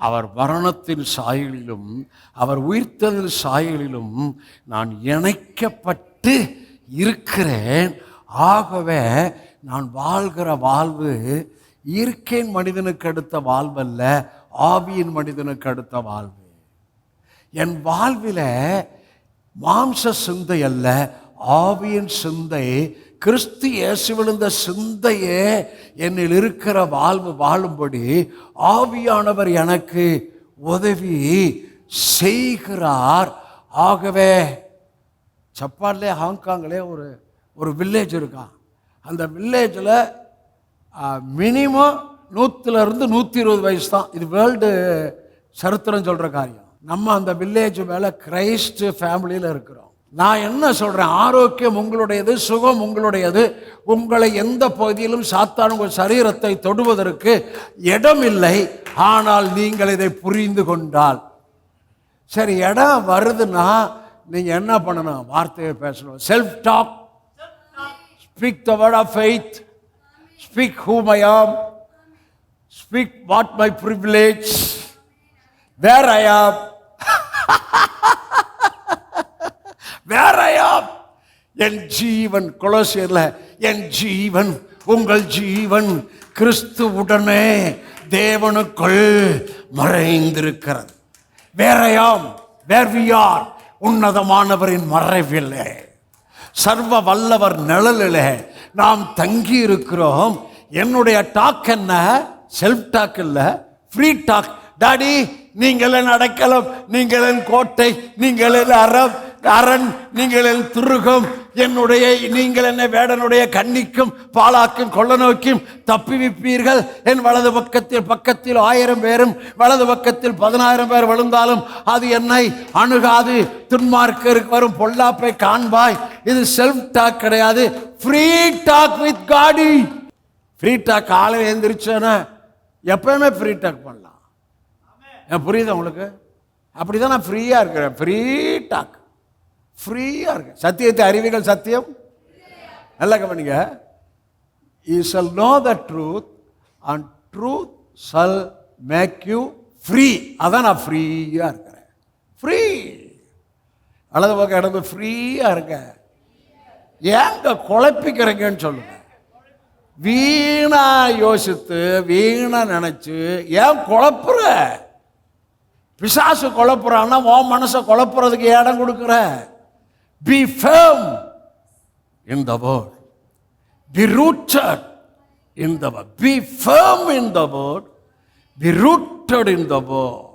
அவர் மரணத்தின் சாயலிலும் அவர் உயிர்த்தெழுதல் சாயலிலும் நான் இணைக்கப்பட்டு இருக்கிறேன். ஆகவே நான் வாழ்கிற வாழ்வு இயற்கையின் மனிதனுக்கு அடுத்த வாழ்வல்ல, ஆவியின் மனிதனுக்கு அடுத்த வாழ்வு. என் வாழ்வில் மாம்ச சிந்தை அல்ல, ஆவியின் சிந்தை, கிறிஸ்து இயேசுவில் இந்த சிந்தையே என்னில் இருக்கிற வாழ்வு வாழும்படி ஆவியானவர் எனக்கு உதவி செய்கிறார். ஆகவே ஜப்பான்லே ஹாங்காங்லே ஒரு வில்லேஜ் இருக்கான். அந்த வில்லேஜில் மினிமம் 100 to 120 வயசு தான். இது வேர்ல்டு சரித்திரம் சொல்கிற காரியம். நம்ம அந்த வில்லேஜ் மேலே கிரைஸ்ட் ஃபேமிலியில் இருக்கிறோம். நான் என்ன சொல்கிறேன், ஆரோக்கியம் உங்களுடையது, சுகம் உங்களுடையது. உங்களை எந்த பகுதியிலும் சாத்தான் உங்கள் சரீரத்தை தொடுவதற்கு இடம் இல்லை. ஆனால் நீங்கள் இதை புரிந்து கொண்டால் சரி. இடம் வருதுன்னா நீங்கள் என்ன பண்ணணும்? வார்த்தையை பேசணும். Self talk, speak the word of faith, speak whom I am, speak what my privilege, where I am, where I am. என் ஜீவன், கொலோசியர்ல என் ஜீவன், உங்கள் ஜீவன் கிறிஸ்துவுடனே தேவனுக்குள் மறைந்திருக்கிறது. Where I am, where we are, உன்னதமானவரின் மறைவிலே, சர்வ வல்லவர் நிழலிலே நாம் தங்கி இருக்கிறோம். என்னுடைய டாக் என்ன? செல்ஃப் டாக் இல்ல, ஃப்ரீ டாக். டாடி, நீங்கள் என் அடைக்கலம், நீங்கள் என் கோட்டை, நீங்கள் என் அரண், நீங்கள் என் துருகம், என்னுடைய நீங்கள் என்னை வேடனுடைய கண்ணிக்கும் பாலாக்கும் கொள்ள நோக்கியும் தப்பிவிப்பீர்கள். என் வலது பக்கத்தில் 1000 பேரும் வலது பக்கத்தில் 10,000 பேர் விழுந்தாலும் அது என்னை அணுகாது. துன்மார்க்கருக்கு வரும் பொல்லாப்பை காண்பாய். இது செல்ஃப் டாக் கிடையாது, free talk with God. Free talk காலையில் எழுந்திரிச்சோன்னா எப்பவுமே ஃப்ரீ டாக் பண்ணலாம். புரியுதா உங்களுக்கு? அப்படிதான் நான் ஃப்ரீயா இருக்கிறேன். ஃப்ரீ டாக், ஃப்ரீயா இருக்கு. சத்தியத்தை அறிவீர்கள், சத்தியம் நல்லா கவனிங்க. You shall know the truth and truth shall make you free. அதான் நான் ஃப்ரீயா இருக்கிறேன். ஃப்ரீ அல்லது பக்கம் இடந்து ஃப்ரீயா இருக்க. ஏங்க குழப்பிக்கிறீங்கன்னு சொல்லுங்க. வீணா யோசித்து வீணா நினைச்சு ஏன் குழப்புற? பிசாசு குழப்புறான்னா உன் மனசை குழப்புறதுக்கு இடம் கொடுக்குற. Be firm in the word. Be rooted in the word. Be firm in the word. Be rooted in the word.